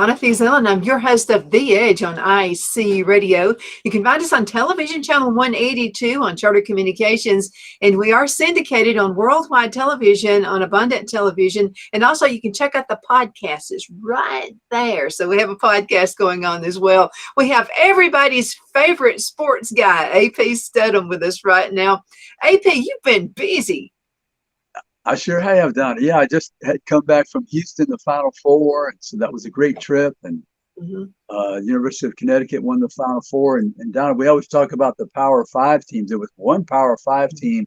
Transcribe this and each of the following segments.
Donna Fiesel, and I'm your host of The Edge on IC Radio. You can find us on television, channel 182 on Charter Communications, and we are syndicated on worldwide television on Abundant Television. And also, you can check out the podcast. It's right there. So we have a podcast going on as well. We have everybody's favorite sports guy, AP Steadham, with us right now. AP, you've been busy. I sure have, Donna. Yeah, I just had come back from Houston, the Final Four, and so that was a great trip. And University of Connecticut won the Final Four. And Donna, we always talk about the Power Five teams. There was one Power Five team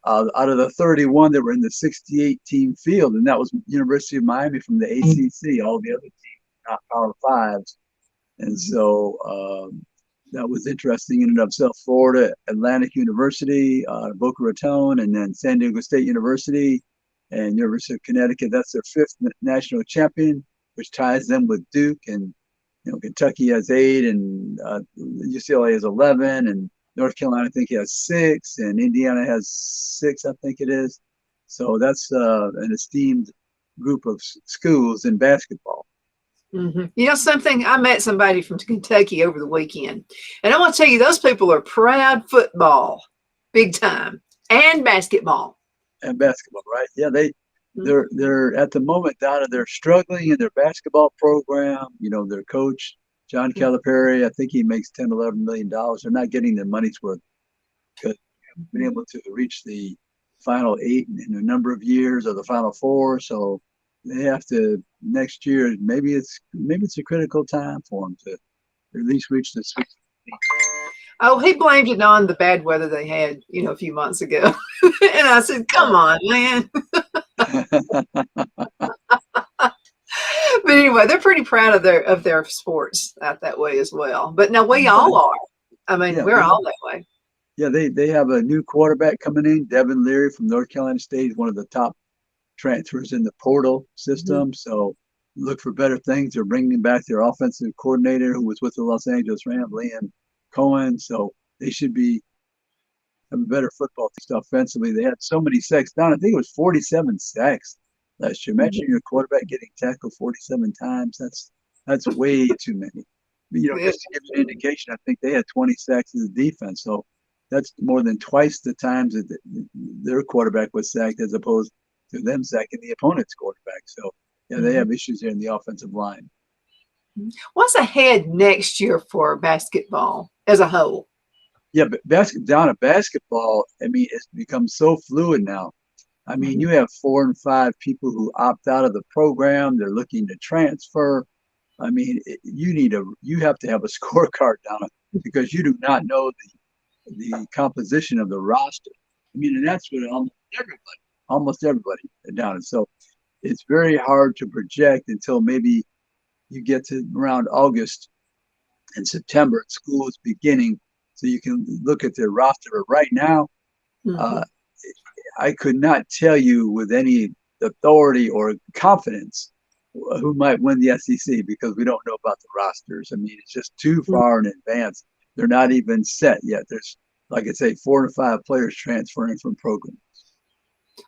out of the 31 that were in the 68-team field, and that was University of Miami from the ACC. All the other teams not Power Fives, and so that was interesting in and of itself. Florida Atlantic University, Boca Raton, and then San Diego State University and University of Connecticut. That's their fifth national champion, which ties them with Duke. And Kentucky has 8, and UCLA has 11, and North Carolina I think has 6, and Indiana has 6, I think it is. So that's an esteemed group of schools in basketball. You know something? I met somebody from Kentucky over the weekend, and I want to tell you, those people are proud football, big time, and basketball. And basketball, right? Yeah, they're at the moment, Donna, they're struggling in their basketball program. Their coach, John Calipari, I think he makes $10-11 million. They're not getting their money's worth because they've been able to reach the Final 8 in a number of years, or the Final 4. So they have to next year. Maybe it's a critical time for them to at least reach the Sweet 16. Oh, he blamed it on the bad weather they had, a few months ago, and I said, "Come on, man." But anyway, they're pretty proud of their sports out that way as well. But no, we all are. I mean, we're all that way. Yeah, they have a new quarterback coming in, Devin Leary from North Carolina State. He's one of the top transfers in the portal system. So look for better things. They're bringing back their offensive coordinator who was with the Los Angeles Rams, Liam Cohen. So they should have a better football team offensively. They had so many sacks. Don, I think it was 47 sacks last year. Imagine your quarterback getting tackled 47 times. That's way too many. Just to give you an indication, I think they had 20 sacks as a defense. So that's more than twice the times that their quarterback was sacked as opposed to them sacking the opponent's quarterback. So, yeah, they have issues there in the offensive line. What's ahead next year for basketball as a whole? Yeah, but basketball, I mean, it's become so fluid now. I mean, you have 4 and 5 people who opt out of the program. They're looking to transfer. I mean, you have to have a scorecard down because you do not know the composition of the roster. I mean, and that's what almost everybody down. And so it's very hard to project until maybe you get to around August and September, and school is beginning, so you can look at their roster. But right now, I could not tell you with any authority or confidence who might win the SEC because we don't know about the rosters. I mean, it's just too far in advance. They're not even set yet. There's, like I say, 4 to 5 players transferring from programs.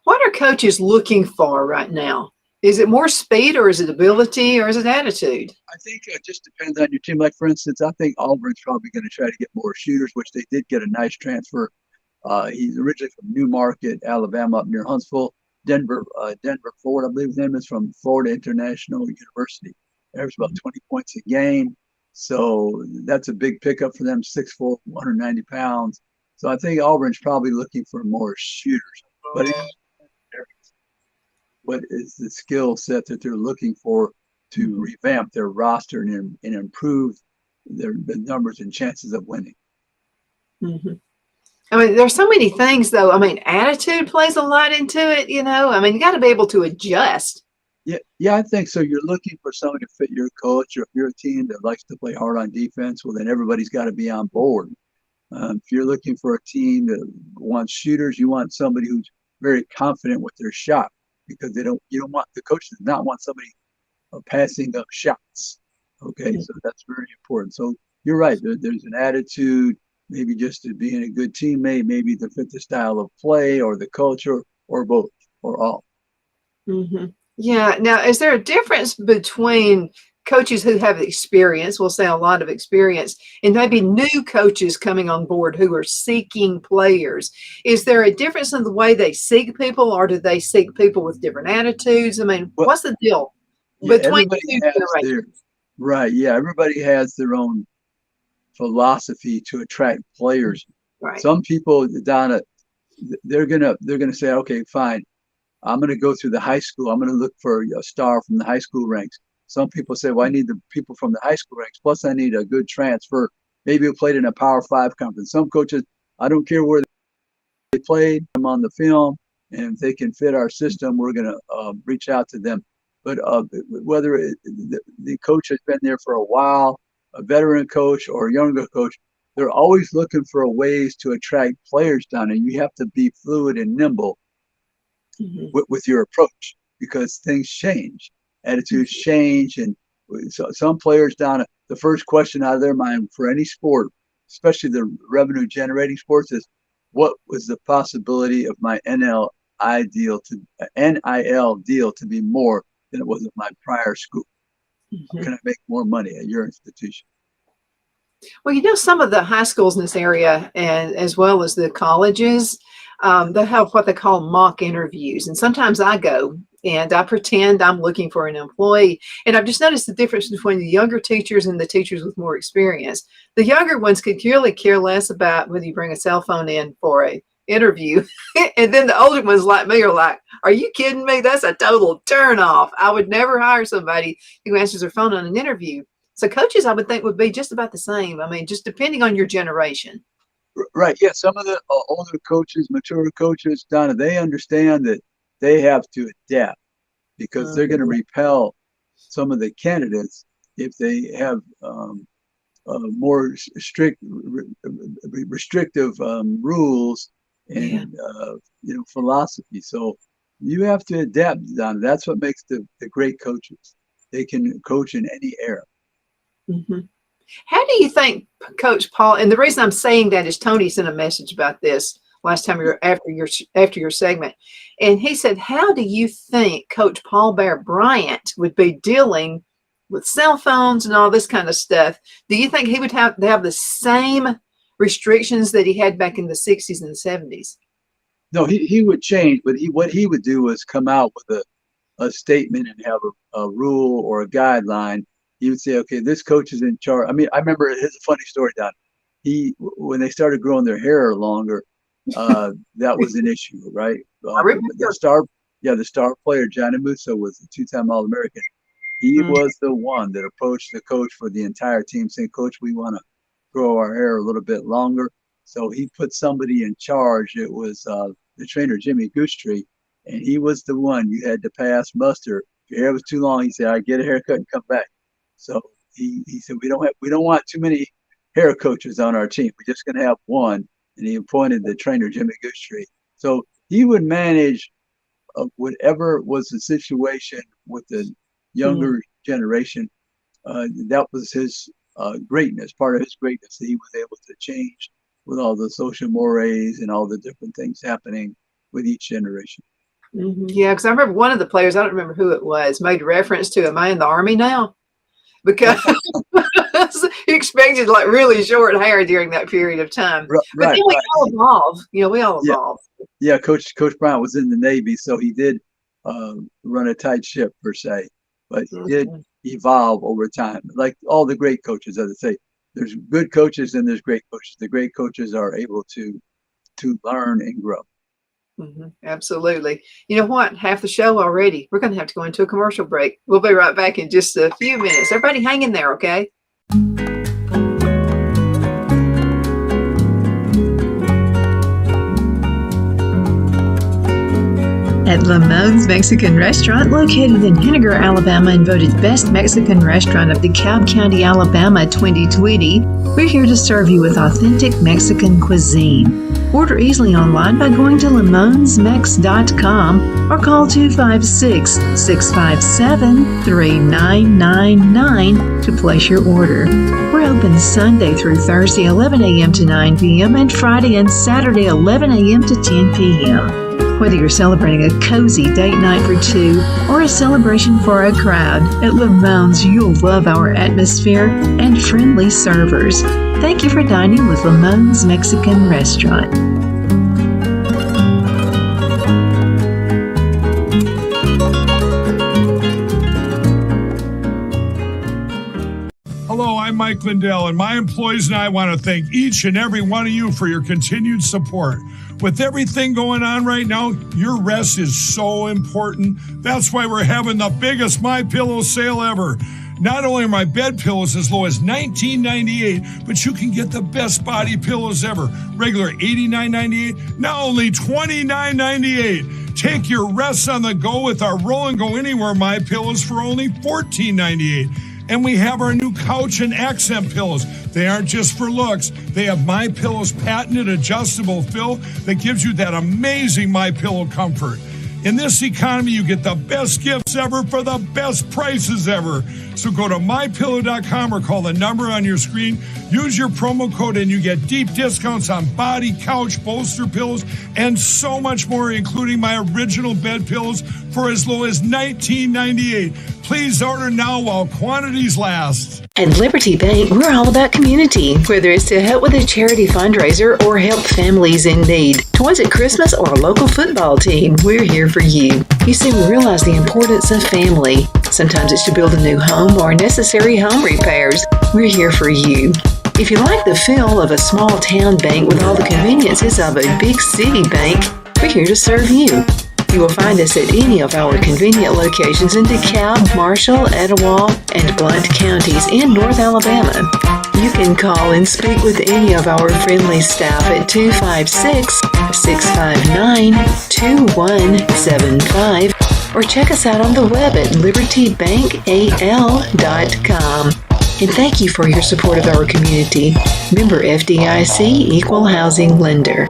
What are coaches looking for right now? Is it more speed, or is it ability, or is it attitude? I think it just depends on your team. Like, for instance, I think Auburn's probably going to try to get more shooters, which they did get a nice transfer. He's originally from Newmarket, Alabama, up near Huntsville. Denver Ford, I believe his name is, from Florida International University. There's about 20 points a game. So that's a big pickup for them, 6'4", 190 pounds. So I think Auburn's probably looking for more shooters. But what is the skill set that they're looking for to revamp their roster and improve the numbers and chances of winning? I mean, there's so many things, though. I mean, attitude plays a lot into it, I mean, you got to be able to adjust. Yeah, I think so. You're looking for someone to fit your coach, or if you're a team that likes to play hard on defense, well, then everybody's got to be on board. If you're looking for a team that wants shooters, you want somebody who's very confident with their shot, because you don't want the coach does not want somebody passing up shots. Okay, so that's very important. So you're right. There's an attitude, maybe just to being a good teammate, maybe to fit the style of play or the culture, or both, or all. Yeah. Now, is there a difference between coaches who have experience, we'll say a lot of experience, and maybe new coaches coming on board who are seeking players. Is there a difference in the way they seek people, or do they seek people with different attitudes? I mean, Well, what's the deal yeah, between everybody two has generations? right. Yeah, everybody has their own philosophy to attract players. Right. Some people, Donna, they're gonna say, okay, fine, I'm gonna go through the high school. I'm gonna look for a star from the high school ranks. Some people say, well, I need the people from the high school ranks. Plus, I need a good transfer. Maybe who played in a Power Five conference. Some coaches, I don't care where they played, them on the film, and if they can fit our system, we're gonna reach out to them. But whether the coach has been there for a while, a veteran coach or a younger coach, they're always looking for ways to attract players down, and you have to be fluid and nimble with your approach because things change, attitudes change, and so some players down. The first question out of their mind for any sport, especially the revenue generating sports, is what was the possibility of my NIL deal to be more than it was at my prior school? How can I make more money at your institution? Well, some of the high schools in this area, and as well as the colleges, they have what they call mock interviews. And sometimes I go and I pretend I'm looking for an employee. And I've just noticed the difference between the younger teachers and the teachers with more experience. The younger ones could really care less about whether you bring a cell phone in for a interview. And then the older ones like me are like, are you kidding me? That's a total turn off. I would never hire somebody who answers their phone on an interview. So coaches, I would think, would be just about the same. I mean, just depending on your generation. Right. Yeah. Some of the older coaches, mature coaches, Donna, they understand that they have to adapt because they're going to repel some of the candidates if they have more strict, restrictive rules and philosophy. So you have to adapt, Donna. That's what makes the great coaches. They can coach in any era. Mm-hmm. How do you think Coach Paul, and the reason I'm saying that is Tony sent a message about this last time after your segment, and he said, how do you think Coach Paul Bear Bryant would be dealing with cell phones and all this kind of stuff? Do you think he would have the same restrictions that he had back in the 60s and 70s? No, he would change, but what he would do is come out with a statement and have a rule or a guideline. He would say, okay, this coach is in charge. I mean, I remember, here's a funny story, Don. When they started growing their hair longer, that was an issue, right? The star player, Johnny Musso, was a two-time All-American. He was the one that approached the coach for the entire team saying, Coach, we want to grow our hair a little bit longer. So he put somebody in charge. It was the trainer, Jimmy Goostree, and he was the one you had to pass muster. If your hair was too long, he said, I get a haircut and come back. So he said, we don't want too many hair coaches on our team. We're just going to have one. And he appointed the trainer, Jimmy Goostree. So he would manage whatever was the situation with the younger generation. That was his greatness, part of his greatness, that he was able to change with all the social mores and all the different things happening with each generation. Mm-hmm. Yeah, because I remember one of the players, I don't remember who it was, made reference to, am I in the Army now? Because he expected like really short hair during that period of time. But then we all evolve. We all evolve. Yeah, Coach Bryant was in the Navy, so he did run a tight ship per se, but he did evolve over time. Like all the great coaches, as I say, there's good coaches and there's great coaches. The great coaches are able to learn and grow. Mm-hmm. Absolutely. You know what? Half the show already. We're going to have to go into a commercial break. We'll be right back in just a few minutes. Everybody hang in there, okay? At Lamone's Mexican Restaurant, located in Henniger, Alabama, and voted Best Mexican Restaurant of DeKalb County, Alabama 2020, we're here to serve you with authentic Mexican cuisine. Order easily online by going to lamonsmex.com or call 256-657-3999 to place your order. We're open Sunday through Thursday, 11 a.m. to 9 p.m. and Friday and Saturday, 11 a.m. to 10 p.m. Whether you're celebrating a cozy date night for two or a celebration for a crowd, at Lamone's you'll love our atmosphere and friendly servers. Thank you for dining with Lamone's Mexican Restaurant. Hello, I'm Mike Lindell, and my employees and I want to thank each and every one of you for your continued support. With everything going on right now, your rest is so important. That's why we're having the biggest MyPillow sale ever. Not only are my bed pillows as low as $19.98, but you can get the best body pillows ever. Regular $89.98, now only $29.98. Take your rest on the go with our Roll and Go Anywhere MyPillows for only $14.98. And we have our new couch and accent pillows. They aren't just for looks. They have MyPillow's patented adjustable fill that gives you that amazing MyPillow comfort. In this economy, you get the best gifts ever for the best prices ever. So go to MyPillow.com or call the number on your screen. Use your promo code and you get deep discounts on body, couch, bolster pillows, and so much more, including my original bed pillows for as low as $19.98. Please order now while quantities last. At Liberty Bank, we're all about community, whether it's to help with a charity fundraiser or help families in need. Toys at Christmas or a local football team, we're here for you. You see, we realize the importance of family. Sometimes it's to build a new home or necessary home repairs. We're here for you. If you like the feel of a small town bank with all the conveniences of a big city bank, we're here to serve you. You will find us at any of our convenient locations in DeKalb, Marshall, Etowah, and Blount counties in North Alabama. You can call and speak with any of our friendly staff at 256-659-2175 or check us out on the web at libertybankal.com. And thank you for your support of our community. Member FDIC Equal Housing Lender.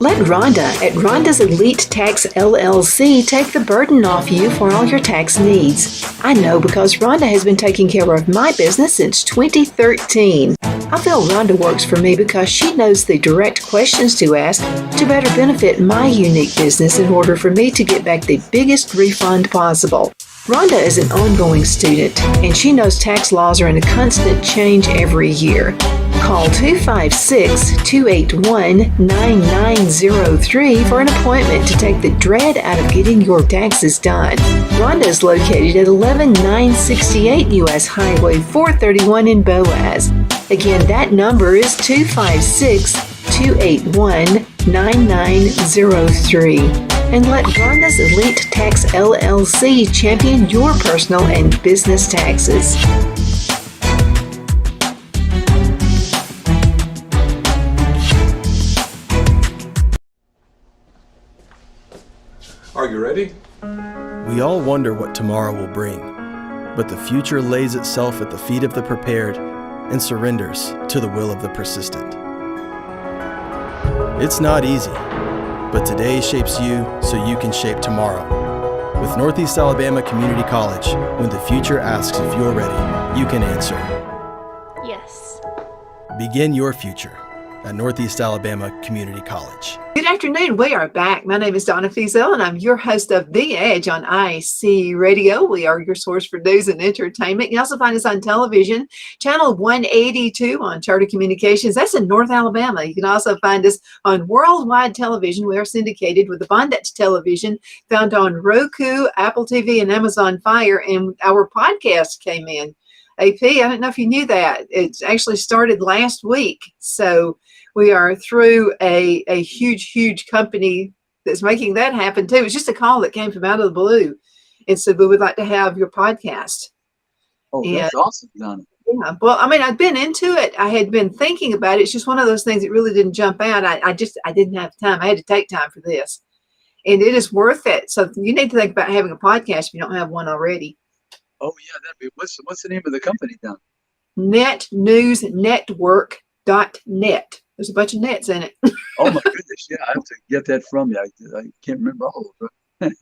Let Rhonda at Rhonda's Elite Tax LLC take the burden off you for all your tax needs. I know because Rhonda has been taking care of my business since 2013. I feel Rhonda works for me because she knows the direct questions to ask to better benefit my unique business in order for me to get back the biggest refund possible. Rhonda is an ongoing student, and she knows tax laws are in a constant change every year. Call 256-281-9903 for an appointment to take the dread out of getting your taxes done. Rhonda is located at 11968 U.S. Highway 431 in Boaz. Again, that number is 256-281-9903. And let Rhonda's Elite Tax LLC champion your personal and business taxes. Are you ready? We all wonder what tomorrow will bring, but the future lays itself at the feet of the prepared and surrenders to the will of the persistent. It's not easy, but today shapes you so you can shape tomorrow. With Northeast Alabama Community College, when the future asks if you're ready, you can answer yes. Begin your future at Northeast Alabama Community College. Good afternoon. We are back. My name is Donna Fiesel, and I'm your host of The Edge on IC Radio. We are your source for news and entertainment. You also find us on television, channel 182 on Charter Communications. That's in North Alabama. You can also find us on worldwide television. We are syndicated with Abundant Television, found on Roku, Apple TV, and Amazon Fire. And our podcast came in. AP, I don't know if you knew that. It actually started last week. So we are through a huge company that's making that happen too. It's just a call that came from out of the blue and said, we would like to have your podcast. Oh, that's awesome, Donna. Yeah. Well, I mean, I've been into it. I had been thinking about it. It's just one of those things that really didn't jump out. I didn't have time. I had to take time for this. And it is worth it. So you need to think about having a podcast if you don't have one already. Oh yeah, that'd be what's the name of the company, Donna? netnewsnetwork.net. There's a bunch of nets in it. Oh my goodness, yeah, I have to get that from you. I can't remember all of it.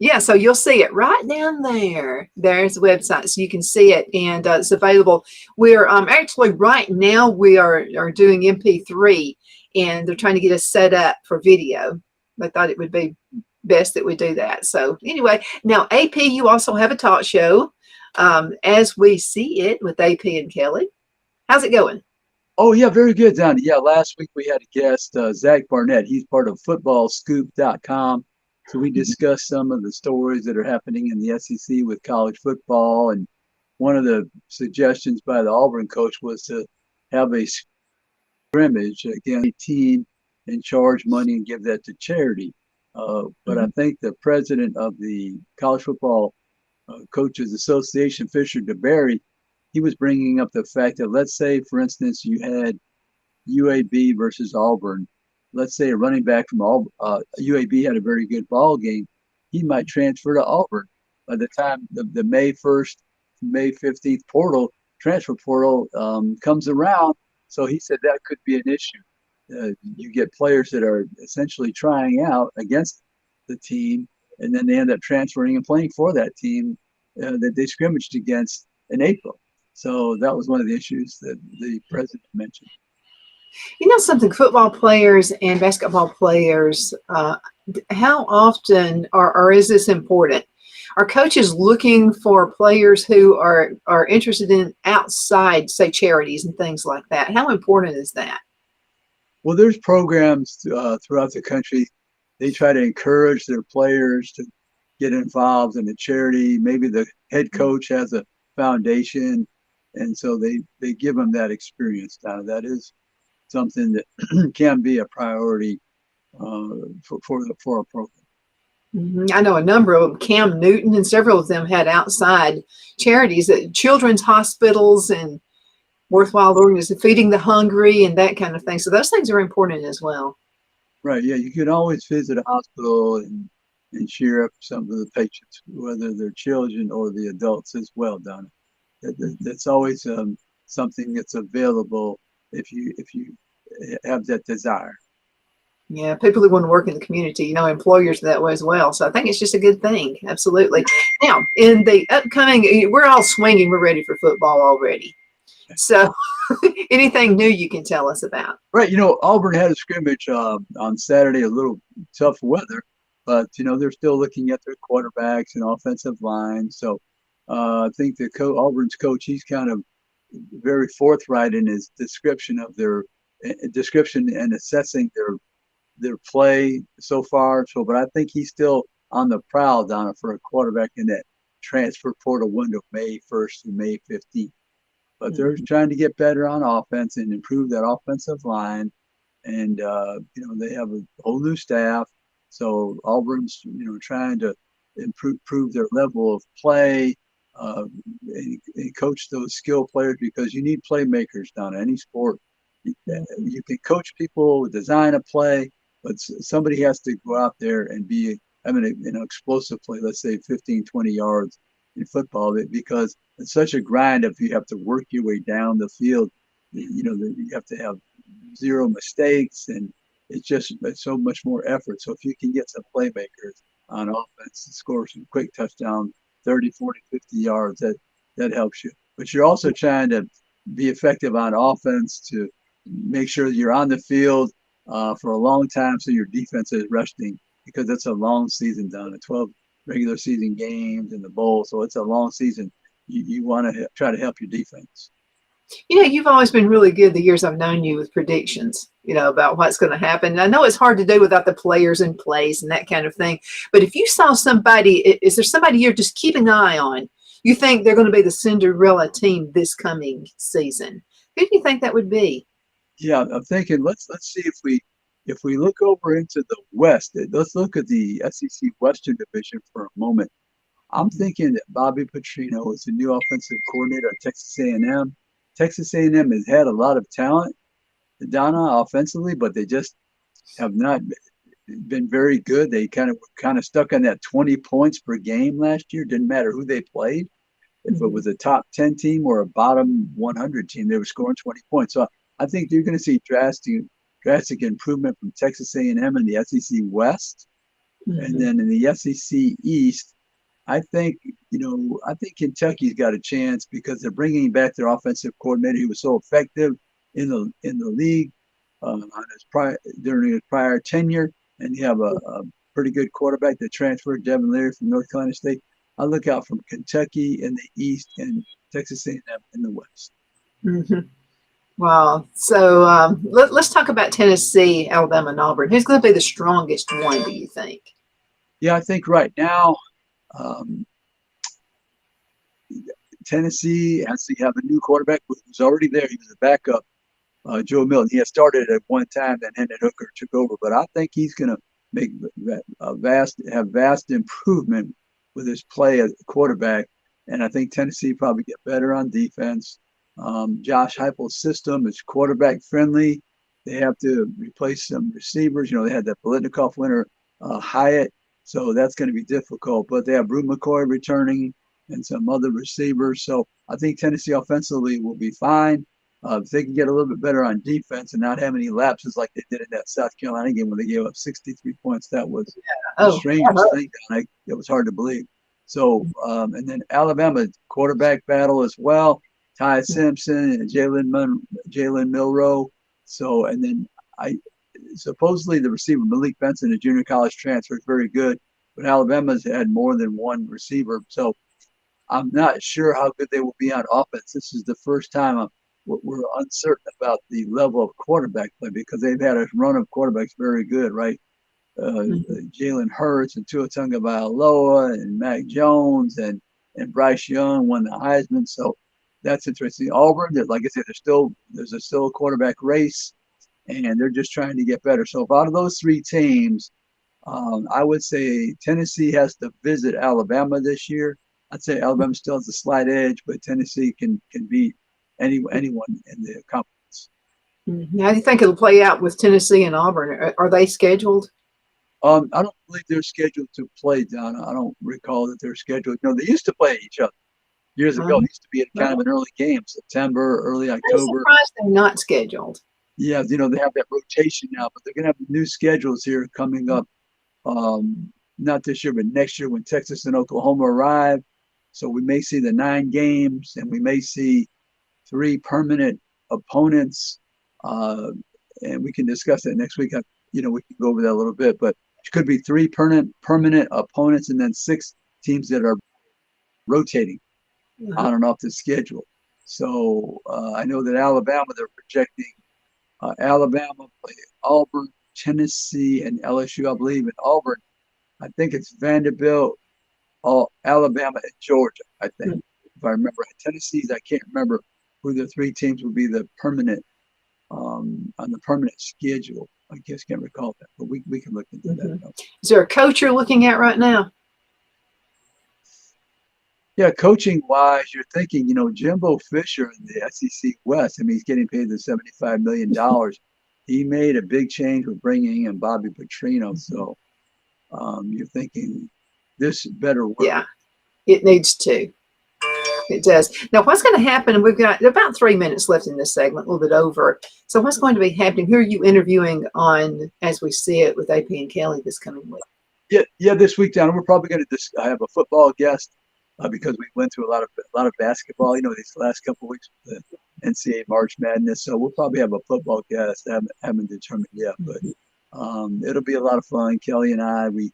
Yeah, so you'll see it right down there. There's the website, so you can see it, and it's available. We're actually right now we are doing MP3, and they're trying to get us set up for video. They thought it would be best that we do that. So anyway, now AP, you also have a talk show, As We See It with AP and Kelly. How's it going? Oh, yeah, very good, Donnie. Yeah, last week we had a guest, Zach Barnett. He's part of footballscoop.com. So we discussed some of the stories that are happening in the SEC with college football. And one of the suggestions by the Auburn coach was to have a scrimmage against a team and charge money and give that to charity. But I think the president of the College Football Coaches Association, Fisher DeBerry, he was bringing up the fact that, let's say, for instance, you had UAB versus Auburn. Let's say a running back from UAB had a very good ball game. He might transfer to Auburn. By the time the May 1st, May 15th transfer portal comes around. So he said that could be an issue. You get players that are essentially trying out against the team, and then they end up transferring and playing for that team that they scrimmaged against in April. So that was one of the issues that the president mentioned. You know something, football players and basketball players, how often or is this important? Are coaches looking for players who are interested in outside, say, charities and things like that? How important is that? Well, there's programs throughout the country. They try to encourage their players to get involved in a charity. Maybe the head coach has a foundation, and so they give them that experience. Now, that is something that can be a priority for a program. I know a number of them. Cam Newton and several of them had outside charities, children's hospitals and worthwhile organizations, feeding the hungry and that kind of thing. So those things are important as well. Right. Yeah. You can always visit a hospital and cheer up some of the patients, whether they're children or the adults as well, Donna. That's always something that's available if you have that desire. Yeah, people who want to work in the community, employers that way as well. So I think it's just a good thing. Absolutely. Now, in the upcoming, we're all swinging. We're ready for football already. So anything new you can tell us about? Right. Auburn had a scrimmage on Saturday, a little tough weather, but, they're still looking at their quarterbacks and offensive line. So I think Auburn's coach, he's kind of very forthright in his description and assessing their play so far. But I think he's still on the prowl, Donna, for a quarterback in that transfer portal window, May 1st to May 15th. But they're trying to get better on offense and improve that offensive line. And, they have a whole new staff. So Auburn's, trying to improve their level of play and coach those skill players, because you need playmakers down any sport. You can coach people, design a play, but somebody has to go out there and be having an explosive play, let's say 15, 20 yards in football, because it's such a grind if you have to work your way down the field. You have to have zero mistakes, and it's so much more effort. So if you can get some playmakers on offense and score some quick touchdowns, 30, 40, 50 yards, that helps you. But you're also trying to be effective on offense to make sure you're on the field for a long time, so your defense is resting, because it's a long season down to 12 regular season games in the bowl. So it's a long season. You want to try to help your defense. You've always been really good the years I've known you with predictions, about what's going to happen. And I know it's hard to do without the players in place and that kind of thing. But if you saw somebody, is there somebody you're just keeping an eye on? You think they're going to be the Cinderella team this coming season? Who do you think that would be? Yeah, I'm thinking let's see if we look over into the West. Let's look at the SEC Western Division for a moment. I'm thinking that Bobby Petrino is the new offensive coordinator at Texas A&M. Texas A&M has had a lot of talent, Donna, offensively, but they just have not been very good. They kind of stuck on that 20 points per game last year. Didn't matter who they played. If it was a top 10 team or a bottom 100 team, they were scoring 20 points. So I think you're going to see drastic improvement from Texas A&M in the SEC West. And then in the SEC East, I think Kentucky's got a chance because they're bringing back their offensive coordinator. He was so effective in the league during his prior tenure, and you have a pretty good quarterback that transferred, Devin Leary from North Carolina State. I look out from Kentucky in the East and Texas A&M in the West. Wow. So let's talk about Tennessee, Alabama, and Auburn. Who's going to be the strongest one, do you think? Yeah, I think right now Tennessee has to have a new quarterback who's already there. He was a backup, Joe Milton. He had started at one time, then Hendon Hooker took over. But I think he's going to make vast improvement with his play as a quarterback. And I think Tennessee probably get better on defense. Josh Heupel's system is quarterback friendly. They have to replace some receivers. They had that Biletnikoff winner, Hyatt. So that's going to be difficult. But they have Brew McCoy returning and some other receivers. So I think Tennessee offensively will be fine. If they can get a little bit better on defense and not have any lapses like they did in that South Carolina game when they gave up 63 points, that was the strangest thing. It was hard to believe. So, and then Alabama quarterback battle as well. Ty Simpson and Jalen Milroe. So, and then supposedly the receiver Malik Benson, a junior college transfer, is very good, but Alabama's had more than one receiver. So I'm not sure how good they will be on offense. This is the first time we're uncertain about the level of quarterback play because they've had a run of quarterbacks very good, right? Jalen Hurts and Tua Tagovailoa and Mac Jones and Bryce Young won the Heisman. So that's interesting. Auburn, like I said, there's still a quarterback race, and they're just trying to get better. So out of those three teams, I would say Tennessee has to visit Alabama this year. I'd say Alabama still has a slight edge, but Tennessee can beat anyone in the conference. How do you think it'll play out with Tennessee and Auburn? Are they scheduled? I don't believe they're scheduled to play, Donna. I don't recall that they're scheduled. They used to play each other years ago. It used to be kind of an early game, September, early October. I'm surprised they're not scheduled. Yeah, they have that rotation now, but they're going to have new schedules here coming up. Not this year, but next year when Texas and Oklahoma arrive. So we may see the 9 games, and we may see 3 permanent opponents. And we can discuss that next week. We can go over that a little bit, but it could be 3 permanent opponents and then 6 teams that are rotating on and off the schedule. So I know that Alabama, they're projecting Alabama play Auburn, Tennessee, and LSU, I believe. In Auburn, I think it's Vanderbilt, Alabama, and Georgia, I think. If I remember. Tennessee's, I can't remember who the 3 teams would be the permanent on the permanent schedule. I guess can't recall that, but we can look into that. Is there a coach you're looking at right now? Yeah, coaching wise, you're thinking, Jimbo Fisher in the SEC West. I mean, he's getting paid the $75 million. He made a big change with bringing in Bobby Petrino. So you're thinking this better work. Yeah, it needs to. It does. Now, what's going to happen? We've got about 3 minutes left in this segment, a little bit over. So what's going to be happening? Who are you interviewing on As We See It with AP and Kelly this coming week? Yeah, this week, Donna, we're probably going to have a football guest because we went through a lot of basketball, these last couple of weeks with the NCAA March Madness. So we'll probably have a football guest. Haven't determined yet, but it'll be a lot of fun. Kelly and I, we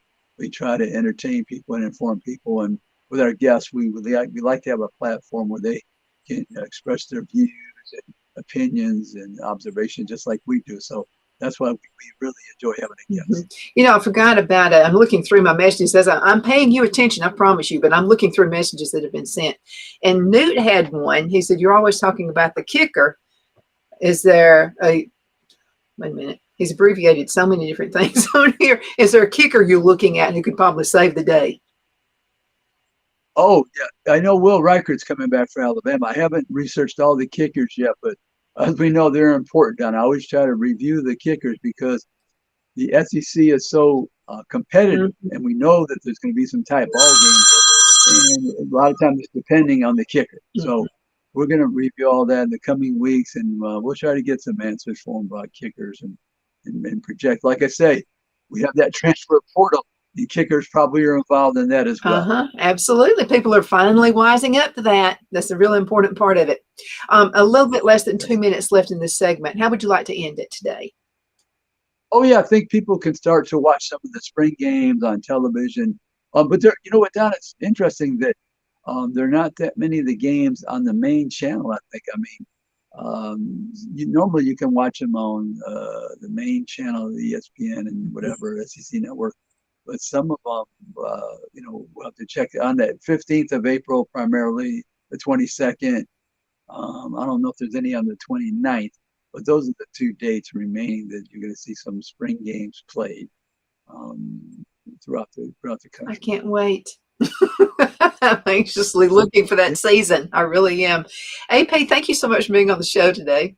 try to entertain people and inform people, and with our guests, we like to have a platform where they can express their views and opinions and observations just like we do. So that's why we really enjoy having a guest. I forgot about it. I'm looking through my messages. I'm paying you attention, I promise you, but I'm looking through messages that have been sent. And Newt had one. He said, you're always talking about the kicker. Is there wait a minute. He's abbreviated so many different things on here. Is there a kicker you're looking at who could probably save the day? Oh, yeah. I know Will Reichert's coming back for Alabama. I haven't researched all the kickers yet, but as we know, they're important. And I always try to review the kickers because the SEC is so competitive, and we know that there's going to be some tight ball games. And a lot of times it's depending on the kicker. So we're going to review all that in the coming weeks, and we'll try to get some answers for them about kickers and project. Like I say, we have that transfer portal And kickers probably are involved in that as well. Absolutely. People are finally wising up to that. That's a real important part of it. A little bit less than 2 minutes left in this segment. How would you like to end it today? Oh yeah, I think people can start to watch some of the spring games on television. But there, you know what, Don? It's interesting that there are not that many of the games on the main channel. I think. I mean, normally you can watch them on the main channel, the ESPN and whatever SEC network. But some of them, we'll have to check on that 15th of April, primarily the 22nd. I don't know if there's any on the 29th, but those are the 2 dates remaining that you're going to see some spring games played throughout the country. I can't wait. I'm anxiously looking for that season. I really am. AP, thank you so much for being on the show today.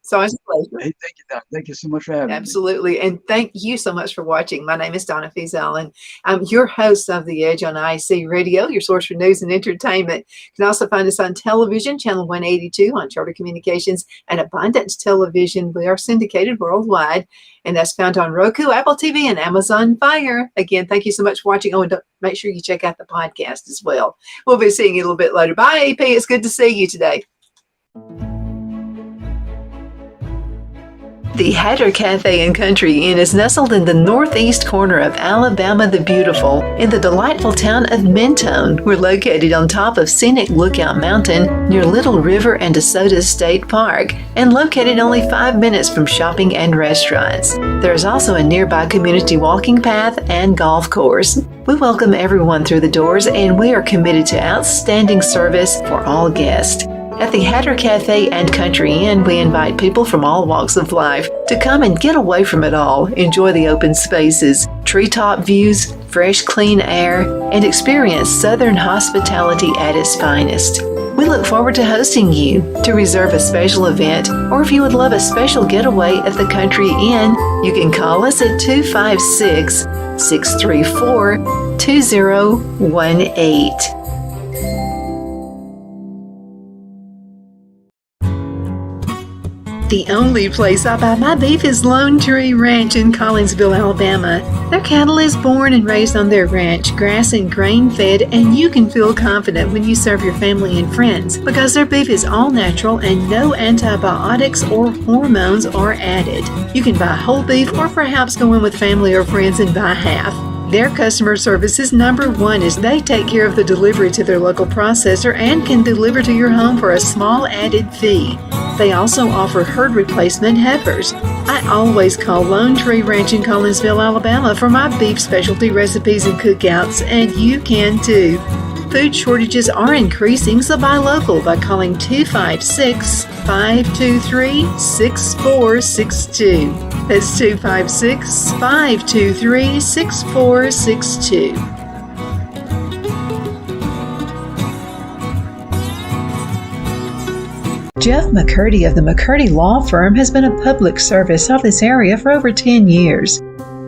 It's always a pleasure. Hey, thank you, Don. Thank you so much for having me. Absolutely. And thank you so much for watching. My name is Donna Feazell, and I'm your host of The Edge on IC Radio, your source for news and entertainment. You can also find us on television, channel 182 on Charter Communications and Abundance Television. We are syndicated worldwide, and that's found on Roku, Apple TV, and Amazon Fire. Again, thank you so much for watching. Oh, and make sure you check out the podcast as well. We'll be seeing you a little bit later. Bye, AP. It's good to see you today. The Hatter Cafe and Country Inn is nestled in the northeast corner of Alabama the Beautiful in the delightful town of Mentone. We're located on top of scenic Lookout Mountain near Little River and DeSoto State Park and located only 5 minutes from shopping and restaurants. There is also a nearby community walking path and golf course. We welcome everyone through the doors, and we are committed to outstanding service for all guests. At the Hatter Cafe and Country Inn, we invite people from all walks of life to come and get away from it all, enjoy the open spaces, treetop views, fresh, clean air, and experience Southern hospitality at its finest. We look forward to hosting you. To reserve a special event, or if you would love a special getaway at the Country Inn, you can call us at 256-634-2018. The only place I buy my beef is Lone Tree Ranch in Collinsville, Alabama. Their cattle is born and raised on their ranch, grass and grain fed, and you can feel confident when you serve your family and friends because their beef is all natural and no antibiotics or hormones are added. You can buy whole beef or perhaps go in with family or friends and buy half. Their customer service is number one as they take care of the delivery to their local processor and can deliver to your home for a small added fee. They also offer herd replacement heifers. I always call Lone Tree Ranch in Collinsville, Alabama for my beef specialty recipes and cookouts, and you can too. Food shortages are increasing, so buy local by calling 256-523-6462. That's 256-523-6462. Jeff McCurdy of the McCurdy Law Firm has been a public service of this area for over 10 years.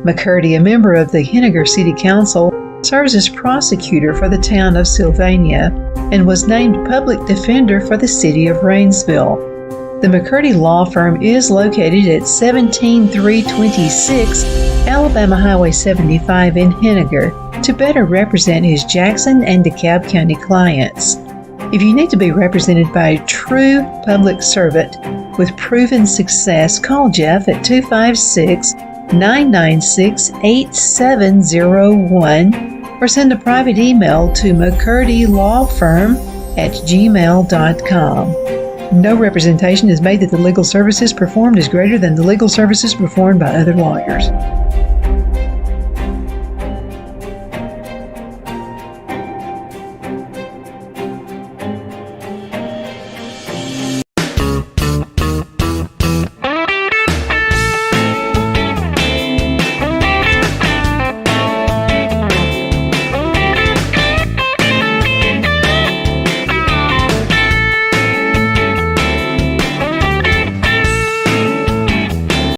McCurdy, a member of the Henniger City Council, serves as prosecutor for the town of Sylvania and was named public defender for the city of Rainsville. The McCurdy Law Firm is located at 17326 Alabama Highway 75 in Henniger to better represent his Jackson and DeKalb County clients. If you need to be represented by a true public servant with proven success, call Jeff at 256-996-8701 or send a private email to mccurdylawfirm@gmail.com. No representation is made that the legal services performed is greater than the legal services performed by other lawyers.